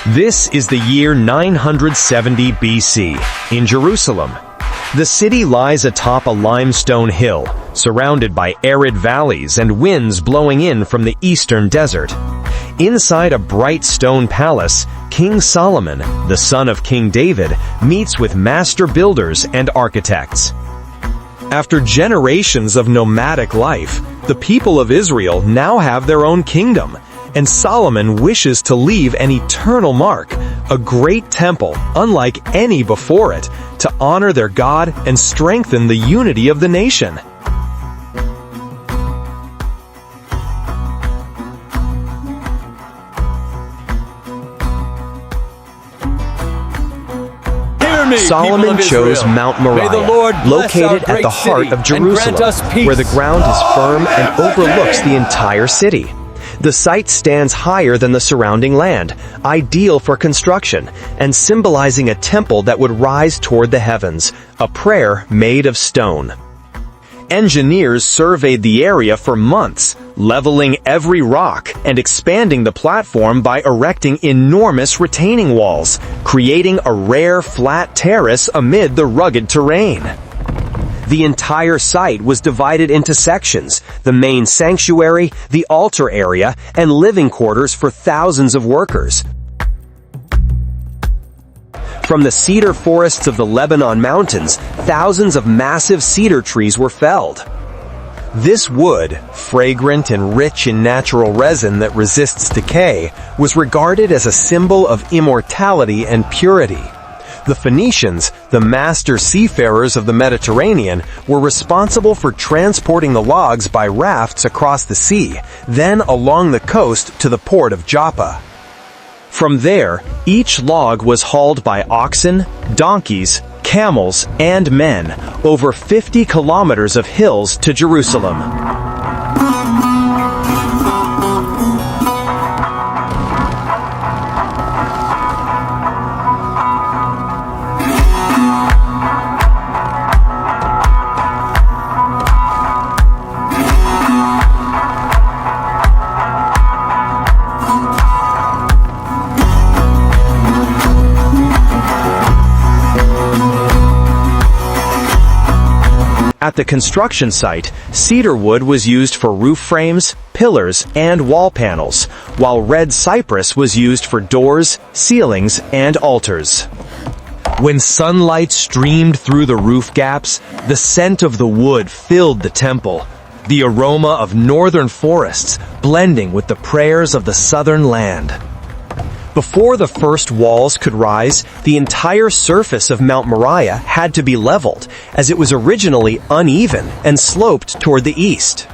This is the year 970 BC in Jerusalem. The city lies atop a limestone hill, surrounded by arid valleys and winds blowing in from the eastern desert. Inside a bright stone palace, King Solomon, the son of King David, meets with master builders and architects. After generations of nomadic life, the people of Israel now have their own kingdom, and Solomon wishes to leave an eternal mark, a great temple unlike any before it, to honor their God and strengthen the unity of the nation. Solomon chose Mount Moriah, located at the heart of Jerusalem, where the ground is firm and overlooks the entire city. The site stands higher than the surrounding land, ideal for construction, and symbolizing a temple that would rise toward the heavens, a prayer made of stone. Engineers surveyed the area for months, leveling every rock and expanding the platform by erecting enormous retaining walls, creating a rare flat terrace amid the rugged terrain. The entire site was divided into sections: the main sanctuary, the altar area, and living quarters for thousands of workers. From the cedar forests of the Lebanon mountains, thousands of massive cedar trees were felled. This wood, fragrant and rich in natural resin that resists decay, was regarded as a symbol of immortality and purity. The Phoenicians, the master seafarers of the Mediterranean, were responsible for transporting the logs by rafts across the sea, then along the coast to the port of Joppa. From there, each log was hauled by oxen, donkeys, camels, and men over 50 kilometers of hills to Jerusalem. At the construction site, cedar wood was used for roof frames, pillars, and wall panels, while red cypress was used for doors, ceilings, and altars. When sunlight streamed through the roof gaps, the scent of the wood filled the temple, the aroma of northern forests blending with the prayers of the southern land. Before the first walls could rise, the entire surface of Mount Moriah had to be leveled, as it was originally uneven and sloped toward the east.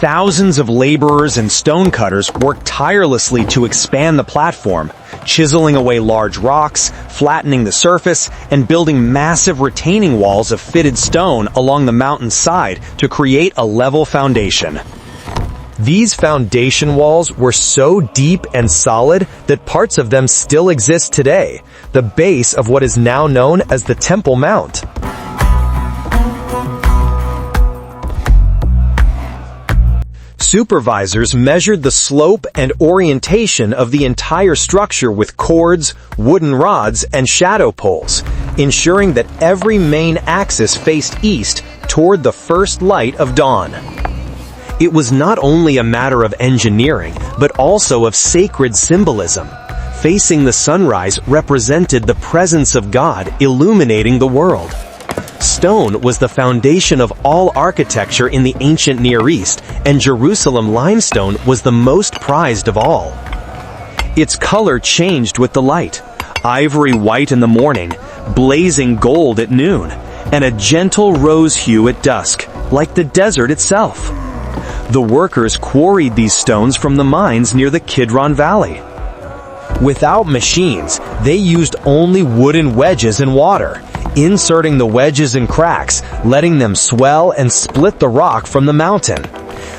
Thousands of laborers and stonecutters worked tirelessly to expand the platform, chiseling away large rocks, flattening the surface, and building massive retaining walls of fitted stone along the mountain's side to create a level foundation. These foundation walls were so deep and solid that parts of them still exist today, the base of what is now known as the Temple Mount. Supervisors measured the slope and orientation of the entire structure with cords, wooden rods, and shadow poles, ensuring that every main axis faced east toward the first light of dawn. It was not only a matter of engineering, but also of sacred symbolism. Facing the sunrise represented the presence of God illuminating the world. Stone was the foundation of all architecture in the ancient Near East, and Jerusalem limestone was the most prized of all. Its color changed with the light: ivory white in the morning, blazing gold at noon, and a gentle rose hue at dusk, like the desert itself. The workers quarried these stones from the mines near the Kidron Valley. Without machines, they used only wooden wedges and water, inserting the wedges in cracks, letting them swell and split the rock from the mountain.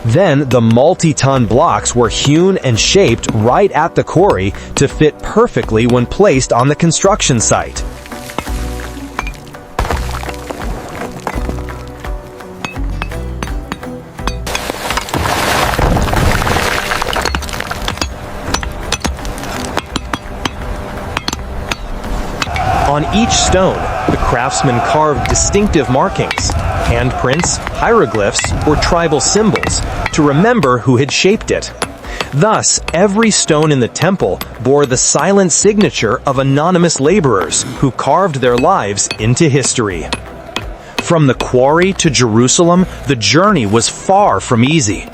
Then the multi-ton blocks were hewn and shaped right at the quarry to fit perfectly when placed on the construction site. On each stone, the craftsman carved distinctive markings, handprints, hieroglyphs, or tribal symbols, to remember who had shaped it. Thus, every stone in the temple bore the silent signature of anonymous laborers who carved their lives into history. From the quarry to Jerusalem, the journey was far from easy.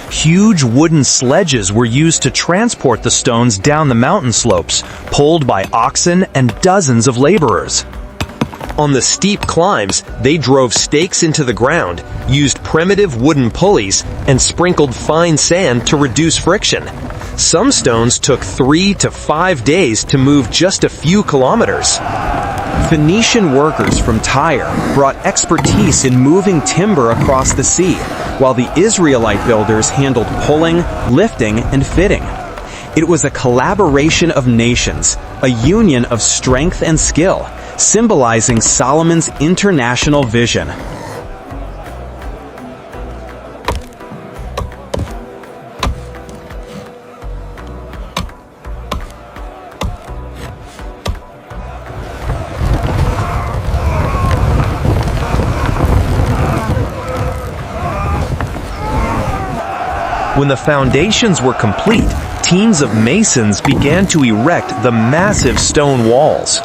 Huge wooden sledges were used to transport the stones down the mountain slopes, pulled by oxen and dozens of laborers. On the steep climbs, they drove stakes into the ground, used primitive wooden pulleys, and sprinkled fine sand to reduce friction. Some stones took 3 to 5 days to move just a few kilometers. Phoenician workers from Tyre brought expertise in moving timber across the sea, while the Israelite builders handled pulling, lifting, and fitting. It was a collaboration of nations, a union of strength and skill, symbolizing Solomon's international vision. When the foundations were complete, teams of masons began to erect the massive stone walls.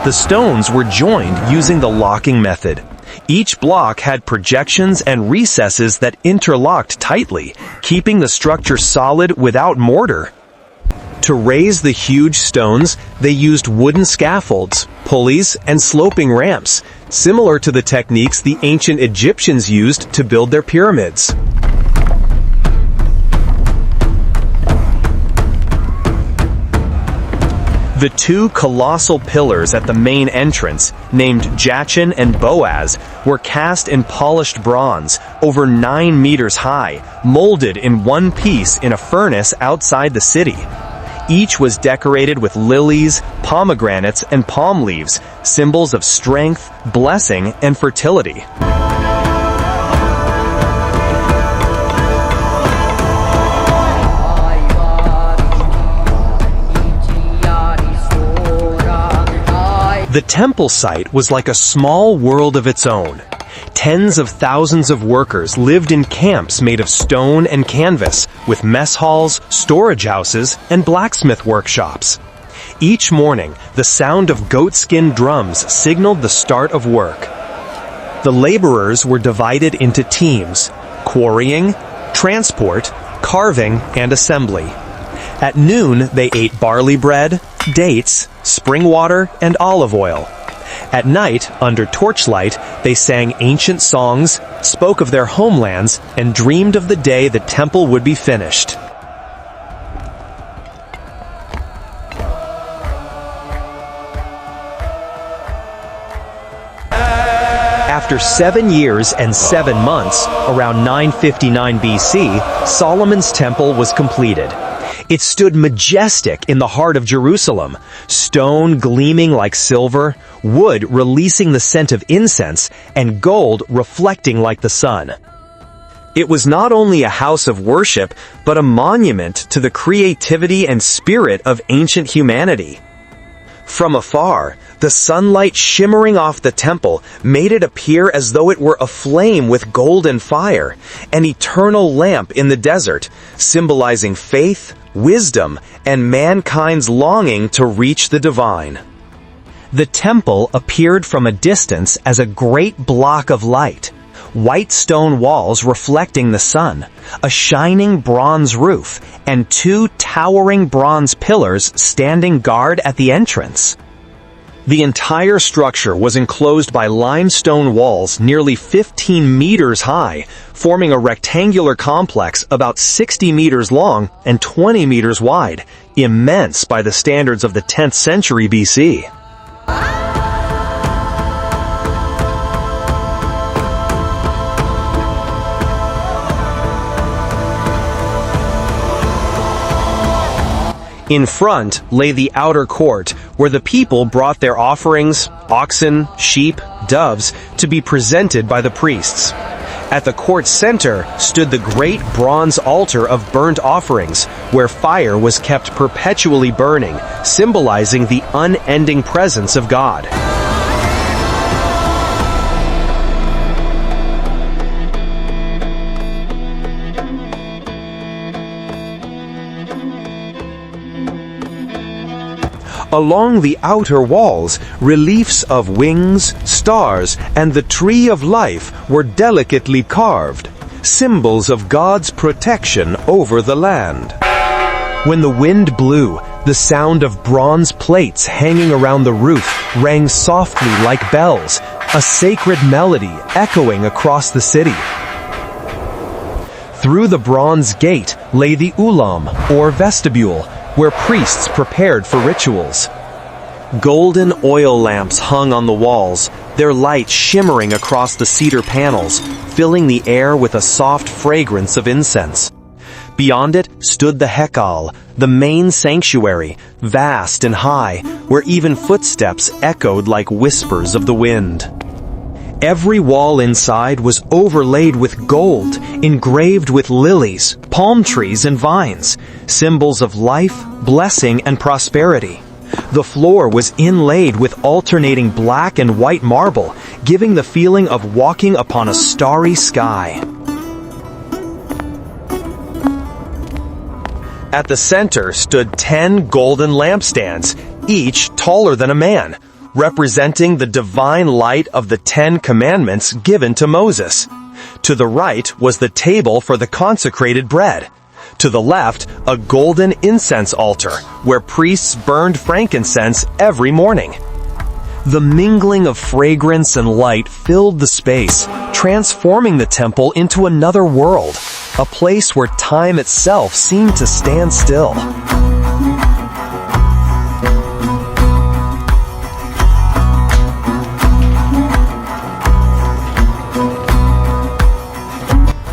The stones were joined using the locking method. Each block had projections and recesses that interlocked tightly, keeping the structure solid without mortar. To raise the huge stones, they used wooden scaffolds, pulleys, and sloping ramps, similar to the techniques the ancient Egyptians used to build their pyramids. The two colossal pillars at the main entrance, named Jachin and Boaz, were cast in polished bronze, over 9 meters high, molded in one piece in a furnace outside the city. Each was decorated with lilies, pomegranates, and palm leaves, symbols of strength, blessing, and fertility. The temple site was like a small world of its own. Tens of thousands of workers lived in camps made of stone and canvas, with mess halls, storage houses, and blacksmith workshops. Each morning, the sound of goatskin drums signaled the start of work. The laborers were divided into teams: quarrying, transport, carving, and assembly. At noon, they ate barley bread, dates, spring water, and olive oil. At night, under torchlight, they sang ancient songs, spoke of their homelands, and dreamed of the day the temple would be finished. After 7 years and 7 months, around 959 BC, Solomon's temple was completed. It stood majestic in the heart of Jerusalem, stone gleaming like silver, wood releasing the scent of incense, and gold reflecting like the sun. It was not only a house of worship, but a monument to the creativity and spirit of ancient humanity. From afar, the sunlight shimmering off the temple made it appear as though it were aflame with golden fire, an eternal lamp in the desert, symbolizing faith, wisdom, and mankind's longing to reach the divine. The temple appeared from a distance as a great block of light, white stone walls reflecting the sun, a shining bronze roof, and 2 towering bronze pillars standing guard at the entrance. The entire structure was enclosed by limestone walls nearly 15 meters high, forming a rectangular complex about 60 meters long and 20 meters wide, immense by the standards of the 10th century BC. In front lay the outer court, where the people brought their offerings, oxen, sheep, doves, to be presented by the priests. At the court's center stood the great bronze altar of burnt offerings, where fire was kept perpetually burning, symbolizing the unending presence of God. Along the outer walls, reliefs of wings, stars, and the tree of life were delicately carved, symbols of God's protection over the land. When the wind blew, the sound of bronze plates hanging around the roof rang softly like bells, a sacred melody echoing across the city. Through the bronze gate lay the ulam, or vestibule, where priests prepared for rituals. Golden oil lamps hung on the walls, their light shimmering across the cedar panels, filling the air with a soft fragrance of incense. Beyond it stood the Hekal, the main sanctuary, vast and high, where even footsteps echoed like whispers of the wind. Every wall inside was overlaid with gold, engraved with lilies, palm trees, and vines, symbols of life, blessing, and prosperity. The floor was inlaid with alternating black and white marble, giving the feeling of walking upon a starry sky. At the center stood 10 golden lampstands, each taller than a man, representing the divine light of the 10 commandments given to Moses. To the right was the table for the consecrated bread. To the left, a golden incense altar, where priests burned frankincense every morning. The mingling of fragrance and light filled the space, transforming the temple into another world, a place where time itself seemed to stand still.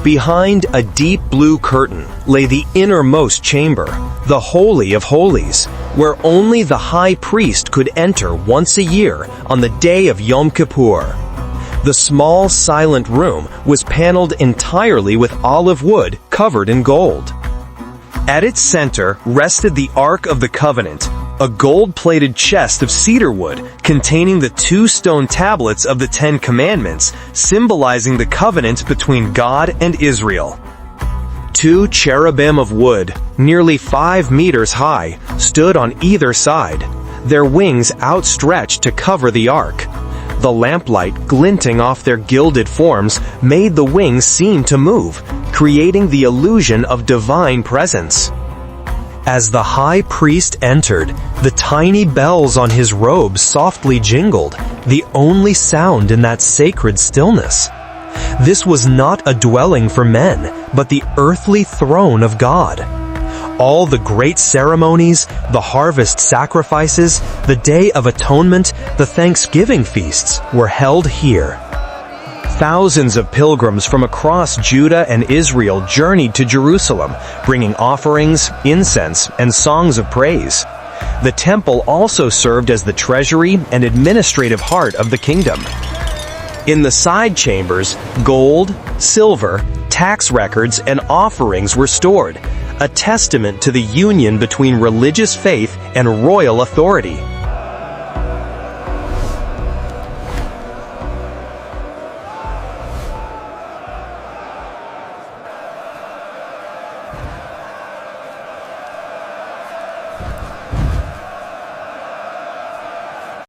Behind a deep blue curtain lay the innermost chamber, the Holy of Holies, where only the high priest could enter once a year on the day of Yom Kippur. The small, silent room was paneled entirely with olive wood covered in gold. At its center rested the Ark of the Covenant, a gold-plated chest of cedar wood containing the 2 stone tablets of the 10 Commandments, symbolizing the covenant between God and Israel. 2 cherubim of wood, nearly 5 meters high, stood on either side, their wings outstretched to cover the ark. The lamplight glinting off their gilded forms made the wings seem to move, creating the illusion of divine presence. As the high priest entered, the tiny bells on his robe softly jingled, the only sound in that sacred stillness. This was not a dwelling for men, but the earthly throne of God. All the great ceremonies, the harvest sacrifices, the Day of Atonement, the Thanksgiving feasts were held here. Thousands of pilgrims from across Judah and Israel journeyed to Jerusalem, bringing offerings, incense, and songs of praise. The temple also served as the treasury and administrative heart of the kingdom. In the side chambers, gold, silver, tax records, and offerings were stored, a testament to the union between religious faith and royal authority.